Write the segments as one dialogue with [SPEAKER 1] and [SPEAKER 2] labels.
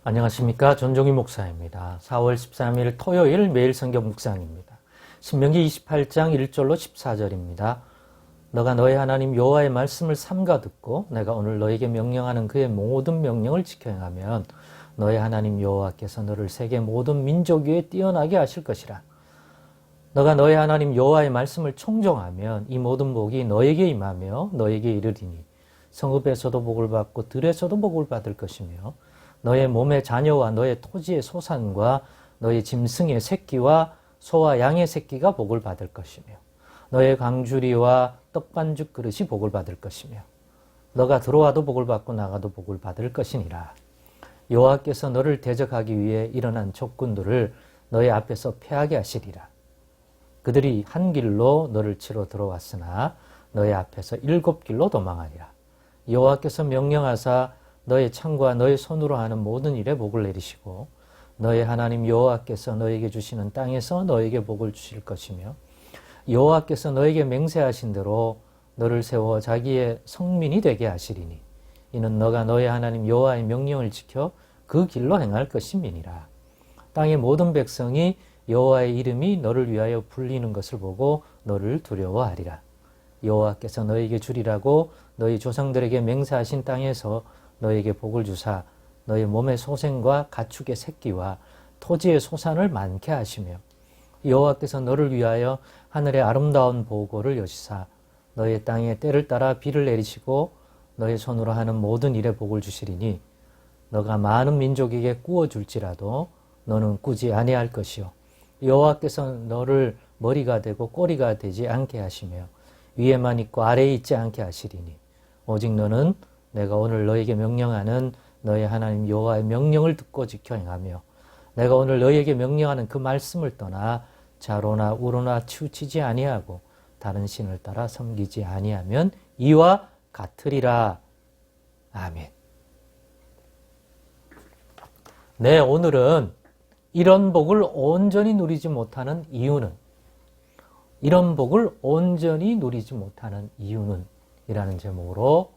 [SPEAKER 1] 안녕하십니까. 전종희 목사입니다. 4월 13일 토요일 매일 성경 묵상입니다. 신명기 28장 1절로 14절입니다. 너가 너의 하나님 여호와의 말씀을 삼가 듣고 내가 오늘 너에게 명령하는 그의 모든 명령을 지켜 행하면 너의 하나님 여호와께서 너를 세계 모든 민족 위에 뛰어나게 하실 것이라. 너가 너의 하나님 여호와의 말씀을 청종하면 이 모든 복이 너에게 임하며 너에게 이르리니 성읍에서도 복을 받고 들에서도 복을 받을 것이며 너의 몸의 자녀와 너의 토지의 소산과 너의 짐승의 새끼와 소와 양의 새끼가 복을 받을 것이며 너의 광주리와 떡반죽 그릇이 복을 받을 것이며 너가 들어와도 복을 받고 나가도 복을 받을 것이니라. 여호와께서 너를 대적하기 위해 일어난 적군들을 너의 앞에서 패하게 하시리라. 그들이 한 길로 너를 치러 들어왔으나 너의 앞에서 7길로 도망하리라. 여호와께서 명령하사 너의 창과 너의 손으로 하는 모든 일에 복을 내리시고 너의 하나님 여호와께서 너에게 주시는 땅에서 너에게 복을 주실 것이며 여호와께서 너에게 맹세하신 대로 너를 세워 자기의 성민이 되게 하시리니 이는 너가 너의 하나님 여호와의 명령을 지켜 그 길로 행할 것임이니라. 땅의 모든 백성이 여호와의 이름이 너를 위하여 불리는 것을 보고 너를 두려워하리라. 여호와께서 너에게 주리라고 너희 조상들에게 맹세하신 땅에서 너에게 복을 주사 너의 몸의 소생과 가축의 새끼와 토지의 소산을 많게 하시며 여호와께서 너를 위하여 하늘의 아름다운 보고를 여시사 너의 땅에 때를 따라 비를 내리시고 너의 손으로 하는 모든 일에 복을 주시리니 너가 많은 민족에게 꾸어줄지라도 너는 꾸지 아니할 것이요 여호와께서 너를 머리가 되고 꼬리가 되지 않게 하시며 위에만 있고 아래에 있지 않게 하시리니 오직 너는 내가 오늘 너에게 명령하는 너의 하나님 여호와의 명령을 듣고 지켜 행하며 내가 오늘 너에게 명령하는 그 말씀을 떠나 좌로나 우로나 치우치지 아니하고 다른 신을 따라 섬기지 아니하면 이와 같으리라. 아멘. 네, 오늘은 이런 복을 온전히 누리지 못하는 이유는 이런 복을 온전히 누리지 못하는 이유는 이라는 제목으로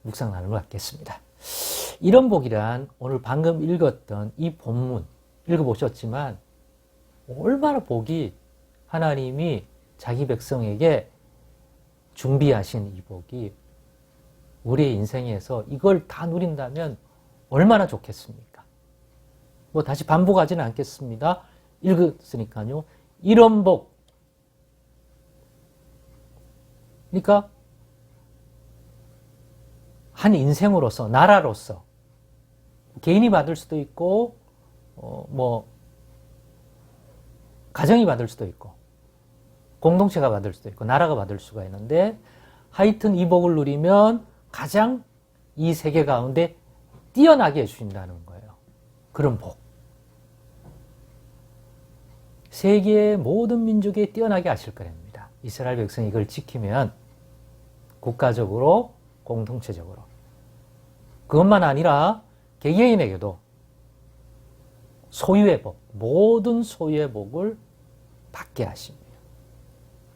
[SPEAKER 1] 묵상 나눔을 갖겠습니다. 이런 복이란 오늘 방금 읽었던 이 본문 읽어보셨지만 얼마나 복이 하나님이 자기 백성에게 준비하신 이 복이 우리의 인생에서 이걸 다 누린다면 얼마나 좋겠습니까? 뭐 다시 반복하지는 않겠습니다. 읽었으니까요. 이런 복. 그러니까 한 인생으로서, 나라로서 개인이 받을 수도 있고 가정이 받을 수도 있고 공동체가 받을 수도 있고 나라가 받을 수가 있는데 하여튼 이 복을 누리면 가장 이 세계 가운데 뛰어나게 해주신다는 거예요. 그런 복. 세계의 모든 민족에 뛰어나게 하실 거랍니다. 이스라엘 백성이 이걸 지키면 국가적으로 공동체적으로 그것만 아니라 개개인에게도 소유의 복, 모든 소유의 복을 받게 하십니다.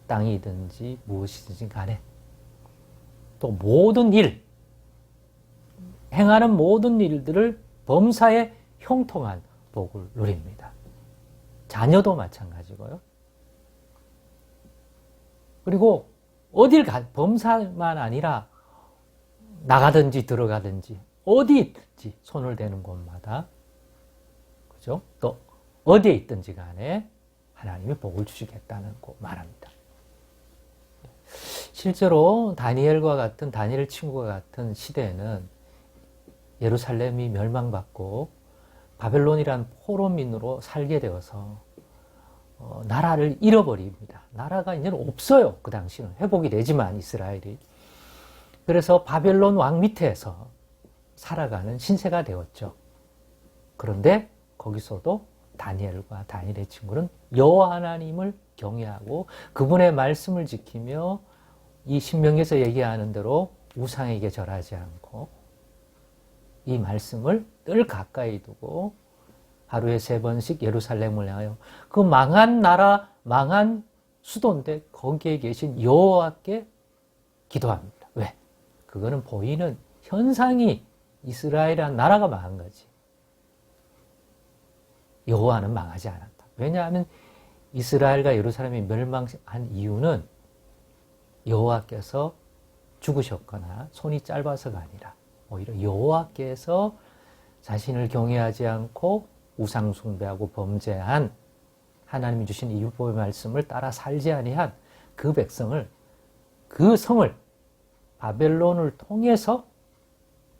[SPEAKER 1] 땅이든지 무엇이든지 간에 또 모든 일, 행하는 모든 일들을 범사에 형통한 복을 누립니다. 자녀도 마찬가지고요. 그리고 어딜 범사만 아니라 나가든지 들어가든지 어디 있든지 손을 대는 곳마다 그죠? 또 어디에 있든지 간에 하나님이 복을 주시겠다는 거 말합니다. 실제로 다니엘 친구와 같은 시대에는 예루살렘이 멸망받고 바벨론이란 포로민으로 살게 되어서 나라를 잃어버립니다. 나라가 이제는 없어요. 그 당시는 회복이 되지만 이스라엘이. 그래서 바벨론 왕 밑에서 살아가는 신세가 되었죠. 그런데 거기서도 다니엘의 친구는 여호와 하나님을 경외하고 그분의 말씀을 지키며 이 신명기에서 얘기하는 대로 우상에게 절하지 않고 이 말씀을 늘 가까이 두고 하루에 3번씩 예루살렘을 향하여 그 망한 나라, 망한 수도인데 거기에 계신 여호와께 기도합니다. 왜? 그거는 보이는 현상이 이스라엘이라는 나라가 망한 거지. 여호와는 망하지 않았다. 왜냐하면 이스라엘과 예루살렘이 멸망한 이유는 여호와께서 죽으셨거나 손이 짧아서가 아니라 오히려 여호와께서 자신을 경외하지 않고 우상 숭배하고 범죄한 하나님이 주신 이 율법의 말씀을 따라 살지 아니한 그 백성을, 그 성을 바벨론을 통해서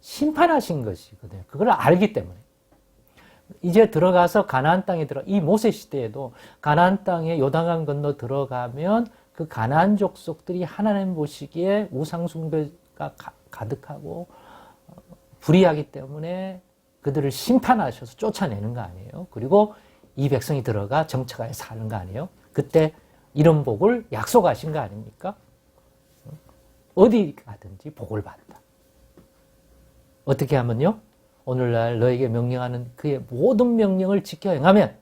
[SPEAKER 1] 심판하신 것이거든요. 그걸 알기 때문에. 이제 들어가서 가나안 땅에 이 모세 시대에도 가나안 땅에 요단강 건너 들어가면 그 가나안 족속들이 하나님 보시기에 우상 숭배가 가득하고 불의하기 때문에 그들을 심판하셔서 쫓아내는 거 아니에요. 그리고 이 백성이 들어가 정착하여 사는 거 아니에요. 그때 이런 복을 약속하신 거 아닙니까? 어디 가든지 복을 받다. 어떻게 하면요? 오늘날 너에게 명령하는 그의 모든 명령을 지켜 행하면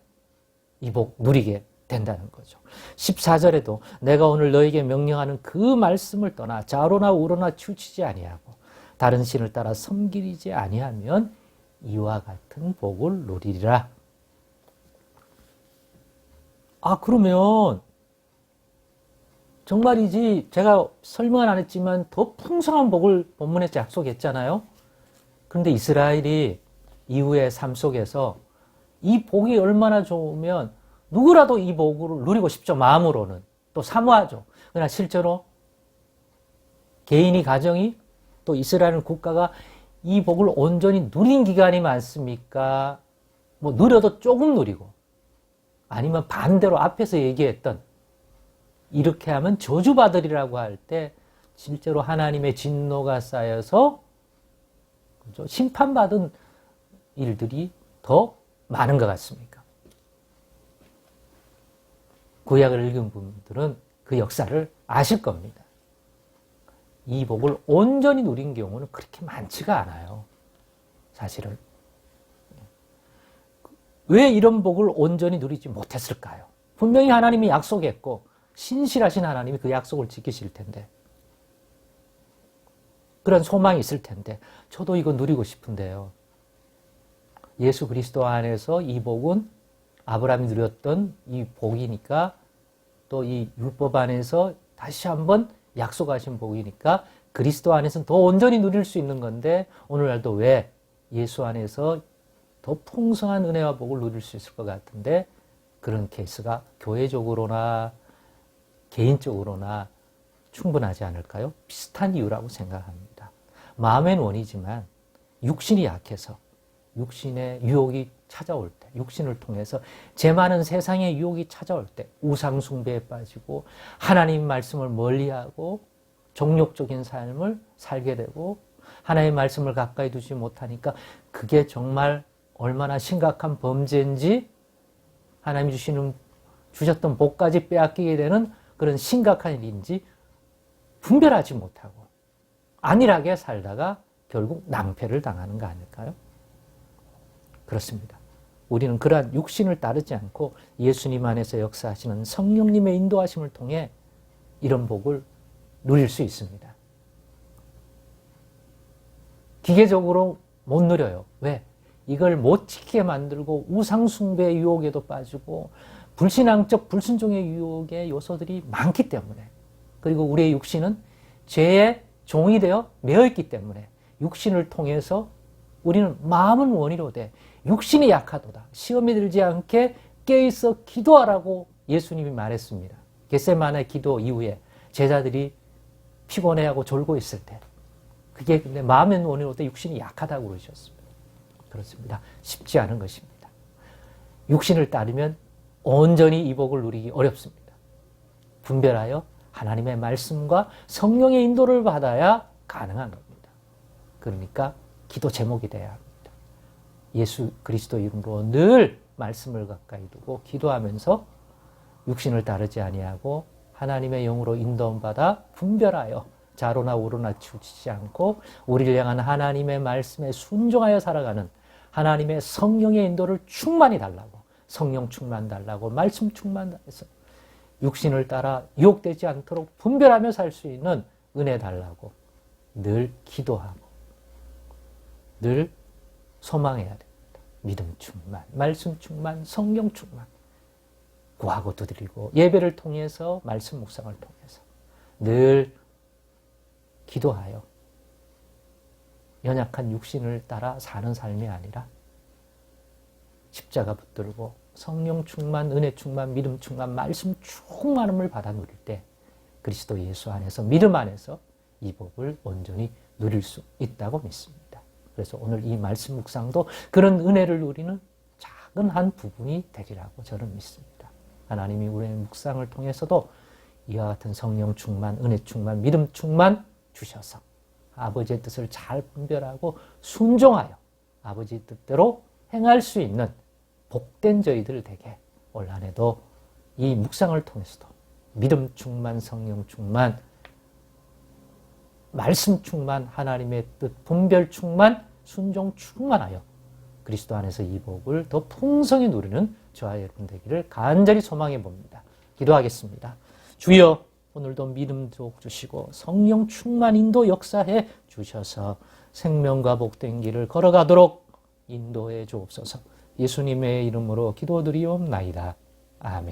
[SPEAKER 1] 이 복 누리게 된다는 거죠. 14절에도 내가 오늘 너에게 명령하는 그 말씀을 떠나 좌로나 우로나 치우치지 아니하고 다른 신을 따라 섬기지 아니하면 이와 같은 복을 누리리라. 그러면 정말이지 제가 설명은 안 했지만 더 풍성한 복을 본문에서 약속했잖아요. 그런데 이스라엘이 이후의 삶 속에서 이 복이 얼마나 좋으면 누구라도 이 복을 누리고 싶죠. 마음으로는. 또 사모하죠. 그러나 실제로 개인이, 가정이, 또 이스라엘 국가가 이 복을 온전히 누린 기간이 많습니까? 누려도 조금 누리고, 아니면 반대로 앞에서 얘기했던 이렇게 하면 저주받으리라고 할 때 실제로 하나님의 진노가 쌓여서 심판받은 일들이 더 많은 것 같습니까? 구약을 읽은 분들은 그 역사를 아실 겁니다. 이 복을 온전히 누린 경우는 그렇게 많지가 않아요. 사실은. 왜 이런 복을 온전히 누리지 못했을까요? 분명히 하나님이 약속했고 신실하신 하나님이 그 약속을 지키실 텐데, 그런 소망이 있을 텐데, 저도 이거 누리고 싶은데요. 예수 그리스도 안에서 이 복은 아브라함이 누렸던 이 복이니까, 또 이 율법 안에서 다시 한번 약속하신 복이니까 그리스도 안에서는 더 온전히 누릴 수 있는 건데, 오늘날도 왜 예수 안에서 더 풍성한 은혜와 복을 누릴 수 있을 것 같은데 그런 케이스가 교회적으로나 개인적으로나 충분하지 않을까요? 비슷한 이유라고 생각합니다. 마음엔 원이지만 육신이 약해서 육신의 유혹이 찾아올 때, 육신을 통해서 제 많은 세상의 유혹이 찾아올 때 우상 숭배에 빠지고 하나님 말씀을 멀리하고 종욕적인 삶을 살게 되고 하나님의 말씀을 가까이 두지 못하니까 그게 정말 얼마나 심각한 범죄인지, 하나님이 주셨던 복까지 빼앗기게 되는 그런 심각한 일인지 분별하지 못하고 안일하게 살다가 결국 낭패를 당하는 거 아닐까요? 그렇습니다. 우리는 그러한 육신을 따르지 않고 예수님 안에서 역사하시는 성령님의 인도하심을 통해 이런 복을 누릴 수 있습니다. 기계적으로 못 누려요. 왜? 이걸 못 지키게 만들고 우상숭배의 유혹에도 빠지고 불신앙적 불순종의 유혹의 요소들이 많기 때문에, 그리고 우리의 육신은 죄의 종이 되어 매어있기 때문에 육신을 통해서 우리는 마음은 원이로되 육신이 약하도다. 시험에 들지 않게 깨어있어 기도하라고 예수님이 말했습니다. 겟세마네 기도 이후에 제자들이 피곤해하고 졸고 있을 때, 그게 근데 마음의 원이로되 육신이 약하다고 그러셨습니다. 그렇습니다. 쉽지 않은 것입니다. 육신을 따르면 온전히 이 복을 누리기 어렵습니다. 분별하여 하나님의 말씀과 성령의 인도를 받아야 가능한 겁니다. 그러니까 기도 제목이 돼야 합니다. 예수 그리스도 이름으로 늘 말씀을 가까이 두고 기도하면서 육신을 따르지 아니하고 하나님의 영으로 인도받아 분별하여 좌로나 우로나 치우치지 않고 우리를 향한 하나님의 말씀에 순종하여 살아가는 하나님의 성령의 인도를 충만히 달라고, 성령 충만 달라고, 말씀 충만 달라서 육신을 따라 유혹되지 않도록 분별하며 살 수 있는 은혜 달라고 늘 기도하고 늘 소망해야 됩니다. 믿음 충만, 말씀 충만, 성령 충만 구하고 두드리고 예배를 통해서 말씀 묵상을 통해서 늘 기도하여 연약한 육신을 따라 사는 삶이 아니라 십자가 붙들고 성령 충만, 은혜 충만, 믿음 충만, 말씀 충만함을 받아 누릴 때 그리스도 예수 안에서 믿음 안에서 이 복을 온전히 누릴 수 있다고 믿습니다. 그래서 오늘 이 말씀 묵상도 그런 은혜를 누리는 작은 한 부분이 되리라고 저는 믿습니다. 하나님이 우리의 묵상을 통해서도 이와 같은 성령 충만, 은혜 충만, 믿음 충만 주셔서 아버지의 뜻을 잘 분별하고 순종하여 아버지의 뜻대로 행할 수 있는 복된 저희들 되게 올 한 해도 이 묵상을 통해서도 믿음 충만, 성령 충만, 말씀 충만, 하나님의 뜻 분별 충만, 순종 충만하여 그리스도 안에서 이 복을 더 풍성히 누리는 저와 여러분 되기를 간절히 소망해 봅니다. 기도하겠습니다. 주여, 오늘도 믿음도 주시고 성령 충만 인도 역사해 주셔서 생명과 복된 길을 걸어가도록 인도해 주옵소서. 예수님의 이름으로 기도드리옵나이다. 아멘.